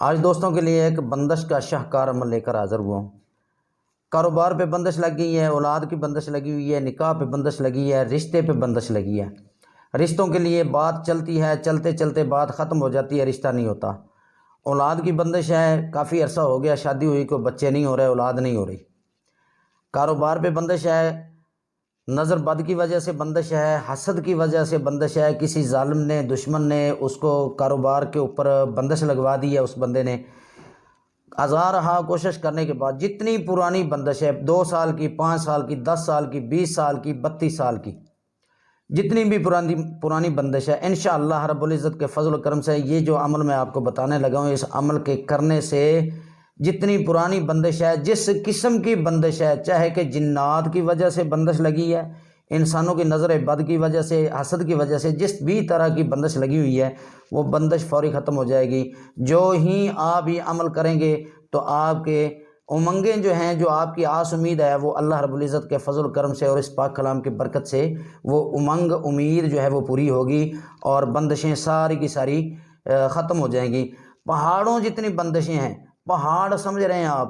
آج دوستوں کے لیے ایک بندش کا شاہکار عمل لے کر حاضر ہوا ہوں۔ کاروبار پہ بندش لگ گئی ہے، اولاد کی بندش لگی ہوئی ہے، نکاح پہ بندش لگی ہے، رشتے پہ بندش لگی ہے۔ رشتوں کے لیے بات چلتی ہے، چلتے چلتے بات ختم ہو جاتی ہے، رشتہ نہیں ہوتا۔ اولاد کی بندش ہے، کافی عرصہ ہو گیا شادی ہوئی، کوئی بچے نہیں ہو رہے، اولاد نہیں ہو رہی۔ کاروبار پہ بندش ہے، نظر بد کی وجہ سے بندش ہے، حسد کی وجہ سے بندش ہے، کسی ظالم نے، دشمن نے اس کو کاروبار کے اوپر بندش لگوا دی ہے، اس بندے نے ہزار رہا کوشش کرنے کے بعد جتنی پرانی بندش ہے، 2 سال کی، 5 سال کی، 10 سال کی، 20 سال کی، 32 سال کی، جتنی بھی پرانی بندش ہے، انشاءاللہ رب العزت کے فضل و کرم سے یہ جو عمل میں آپ کو بتانے لگا ہوں، اس عمل کے کرنے سے جتنی پرانی بندش ہے، جس قسم کی بندش ہے، چاہے کہ جنات کی وجہ سے بندش لگی ہے، انسانوں کی نظر بد کی وجہ سے، حسد کی وجہ سے، جس بھی طرح کی بندش لگی ہوئی ہے، وہ بندش فوری ختم ہو جائے گی۔ جو ہی آپ یہ عمل کریں گے تو آپ کے امنگیں جو ہیں، جو آپ کی آس امید ہے، وہ اللہ رب العزت کے فضل و کرم سے اور اس پاک کلام کی برکت سے وہ امنگ امید جو ہے وہ پوری ہوگی اور بندشیں ساری کی ساری ختم ہو جائیں گی۔ پہاڑوں جتنی بندشیں ہیں، پہاڑ سمجھ رہے ہیں آپ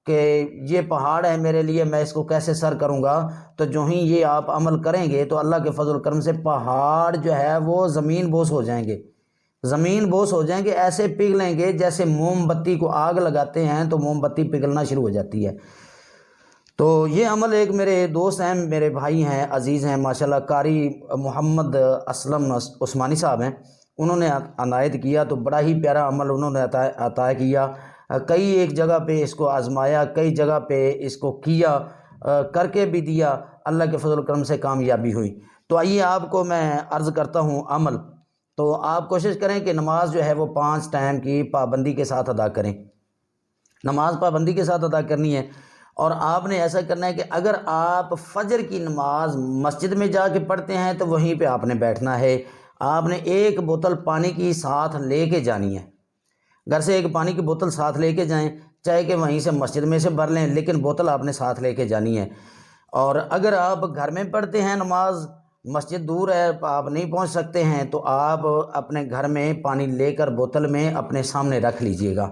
کہ یہ پہاڑ ہے میرے لیے، میں اس کو کیسے سر کروں گا، تو جو ہی یہ آپ عمل کریں گے تو اللہ کے فضل و کرم سے پہاڑ جو ہے وہ زمین بوس ہو جائیں گے، زمین بوس ہو جائیں گے، ایسے پگھلیں گے جیسے موم بتی کو آگ لگاتے ہیں تو موم بتی پگھلنا شروع ہو جاتی ہے۔ تو یہ عمل ایک میرے دوست ہیں، میرے بھائی ہیں، عزیز ہیں ماشاءاللہ، قاری محمد اسلم عثمانی صاحب ہیں، انہوں نے عنایت کیا، تو بڑا ہی پیارا عمل انہوں نے عطا کیا۔ کئی ایک جگہ پہ اس کو آزمایا، کئی جگہ پہ اس کو کیا، کر کے بھی دیا، اللہ کے فضل و کرم سے کامیابی ہوئی۔ تو آئیے آپ کو میں عرض کرتا ہوں عمل۔ تو آپ کوشش کریں کہ نماز جو ہے وہ 5 ٹائم کی پابندی کے ساتھ ادا کریں، نماز پابندی کے ساتھ ادا کرنی ہے۔ اور آپ نے ایسا کرنا ہے کہ اگر آپ فجر کی نماز مسجد میں جا کے پڑھتے ہیں تو وہیں پہ آپ نے بیٹھنا ہے۔ آپ نے 1 بوتل پانی کی ساتھ لے کے جانی ہے، گھر سے 1 پانی کی بوتل ساتھ لے کے جائیں، چاہے کہ وہیں سے مسجد میں سے بھر لیں، لیکن بوتل آپ نے ساتھ لے کے جانی ہے۔ اور اگر آپ گھر میں پڑھتے ہیں نماز، مسجد دور ہے، آپ نہیں پہنچ سکتے ہیں، تو آپ اپنے گھر میں پانی لے کر بوتل میں اپنے سامنے رکھ لیجئے گا۔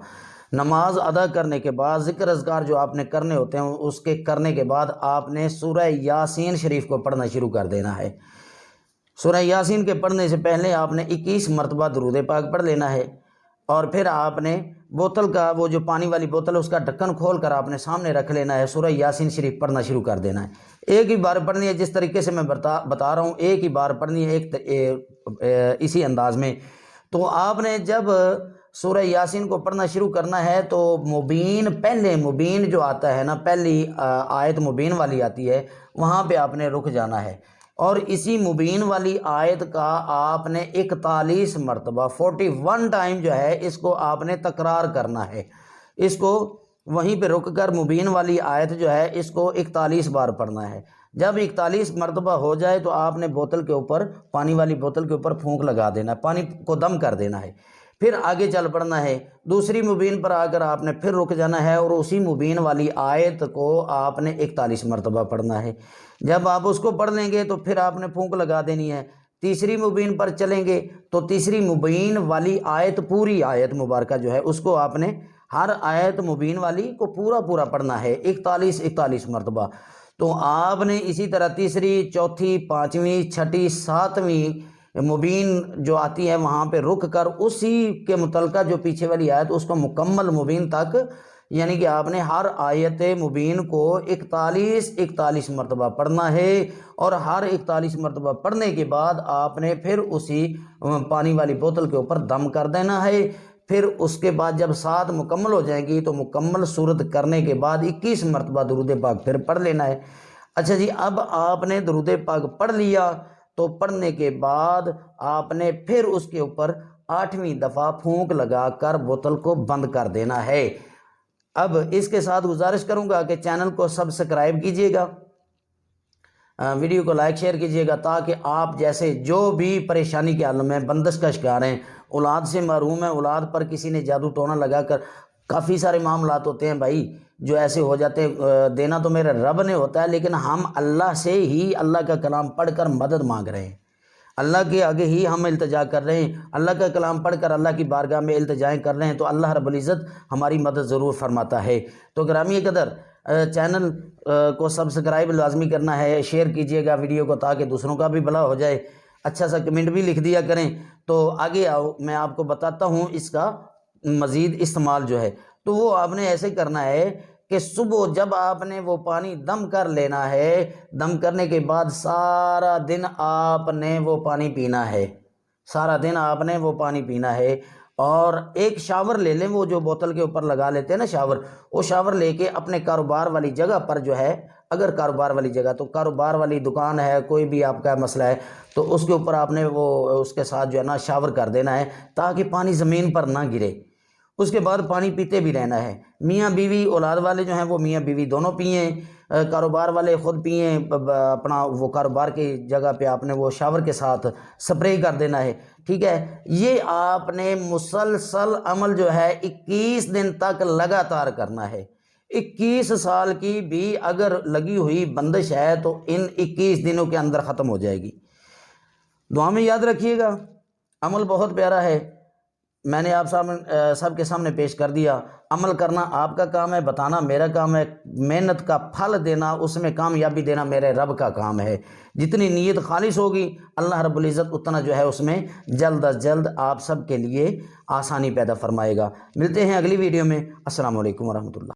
نماز ادا کرنے کے بعد ذکر اذکار جو آپ نے کرنے ہوتے ہیں، اس کے کرنے کے بعد آپ نے سورہ یاسین شریف کو پڑھنا شروع کر دینا ہے۔ سورہ یاسین کے پڑھنے سے پہلے آپ نے 21 مرتبہ درود پاک پڑھ لینا ہے، اور پھر آپ نے بوتل کا وہ جو پانی والی بوتل ہے اس کا ڈھکن کھول کر آپ نے سامنے رکھ لینا ہے، سورہ یاسین شریف پڑھنا شروع کر دینا ہے۔ ایک ہی بار پڑھنی ہے، جس طریقے سے میں بتا رہا ہوں، ایک ہی بار پڑھنی ہے، اسی انداز میں۔ تو آپ نے جب سورہ یاسین کو پڑھنا شروع کرنا ہے تو پہلے مبین جو آتا ہے نا، پہلی آیت مبین والی آتی ہے، وہاں پہ آپ نے رک جانا ہے، اور اسی مبین والی آیت کا آپ نے 41 مرتبہ 41 ٹائم جو ہے اس کو آپ نے تکرار کرنا ہے۔ اس کو وہیں پہ رک کر مبین والی آیت جو ہے اس کو 41 بار پڑھنا ہے۔ جب 41 مرتبہ ہو جائے تو آپ نے بوتل کے اوپر، پانی والی بوتل کے اوپر پھونک لگا دینا ہے، پانی کو دم کر دینا ہے، پھر آگے چل پڑنا ہے۔ دوسری مبین پر آ کر آپ نے پھر رک جانا ہے، اور اسی مبین والی آیت کو آپ نے 41 مرتبہ پڑھنا ہے۔ جب آپ اس کو پڑھ لیں گے تو پھر آپ نے پھونک لگا دینی ہے۔ تیسری مبین پر چلیں گے تو تیسری مبین والی آیت، پوری آیت مبارکہ جو ہے اس کو آپ نے ہر آیت مبین والی کو پورا پڑھنا ہے 41 مرتبہ۔ تو آپ نے اسی طرح تیسری، چوتھی، 5ویں، چھٹی، 7ویں مبین جو آتی ہے وہاں پہ رک کر اسی کے متعلقہ جو پیچھے والی آیت اس کو مکمل مبین تک، یعنی کہ آپ نے ہر آیت مبین کو 41 مرتبہ پڑھنا ہے، اور ہر 41 مرتبہ پڑھنے کے بعد آپ نے پھر اسی پانی والی بوتل کے اوپر دم کر دینا ہے۔ پھر اس کے بعد جب 7 مکمل ہو جائیں گی تو مکمل صورت کرنے کے بعد 21 مرتبہ درود پاک پھر پڑھ لینا ہے۔ اچھا جی، اب آپ نے درود پاک پڑھ لیا تو پڑھنے کے بعد آپ نے پھر اس کے اوپر 8ویں دفعہ پھونک لگا کر بوتل کو بند کر دینا ہے۔ اب اس کے ساتھ گزارش کروں گا کہ چینل کو سبسکرائب کیجئے گا، ویڈیو کو لائک شیئر کیجئے گا، تاکہ آپ جیسے جو بھی پریشانی کے عالم میں بندش کا شکار ہیں، اولاد سے محروم ہیں، اولاد پر کسی نے جادو ٹونا لگا کر، کافی سارے معاملات ہوتے ہیں بھائی جو ایسے ہو جاتے ہیں۔ دینا تو میرے رب نے ہوتا ہے، لیکن ہم اللہ سے ہی اللہ کا کلام پڑھ کر مدد مانگ رہے ہیں، اللہ کے آگے ہی ہم التجا کر رہے ہیں، اللہ کا کلام پڑھ کر اللہ کی بارگاہ میں التجائیں کر رہے ہیں، تو اللہ رب العزت ہماری مدد ضرور فرماتا ہے۔ تو گرامی قدر چینل کو سبسکرائب لازمی کرنا ہے، شیئر کیجئے گا ویڈیو کو تاکہ دوسروں کا بھی بھلا ہو جائے، اچھا سا کمنٹ بھی لکھ دیا کریں۔ تو آگے آؤ میں آپ کو بتاتا ہوں اس کا مزید استعمال جو ہے۔ تو وہ آپ نے ایسے کرنا ہے کہ صبح جب آپ نے وہ پانی دم کر لینا ہے، دم کرنے کے بعد سارا دن آپ نے وہ پانی پینا ہے، سارا دن آپ نے وہ پانی پینا ہے۔ اور ایک شاور لے لیں، وہ جو بوتل کے اوپر لگا لیتے ہیں نا شاور، وہ شاور لے کے اپنے کاروبار والی جگہ پر جو ہے، اگر کاروبار والی جگہ تو کاروبار والی دکان ہے، کوئی بھی آپ کا مسئلہ ہے تو اس کے اوپر آپ نے وہ اس کے ساتھ جو ہے نا شاور کر دینا ہے تاکہ پانی زمین پر نہ گرے۔ اس کے بعد پانی پیتے بھی رہنا ہے۔ میاں بیوی اولاد والے جو ہیں وہ میاں بیوی دونوں پئیں، کاروبار والے خود پئیں، اپنا وہ کاروبار کی جگہ پہ آپ نے وہ شاور کے ساتھ سپرے کر دینا ہے، ٹھیک ہے۔ یہ آپ نے مسلسل عمل جو ہے 21 دن تک لگاتار کرنا ہے۔ 21 سال کی بھی اگر لگی ہوئی بندش ہے تو ان 21 دنوں کے اندر ختم ہو جائے گی۔ دعا میں یاد رکھیے گا، عمل بہت پیارا ہے، میں نے آپ سب کے سامنے پیش کر دیا۔ عمل کرنا آپ کا کام ہے، بتانا میرا کام ہے، محنت کا پھل دینا، اس میں کامیابی دینا میرے رب کا کام ہے۔ جتنی نیت خالص ہوگی اللہ رب العزت اتنا جو ہے اس میں جلد از جلد آپ سب کے لیے آسانی پیدا فرمائے گا۔ ملتے ہیں اگلی ویڈیو میں۔ السلام علیکم ورحمۃ اللہ۔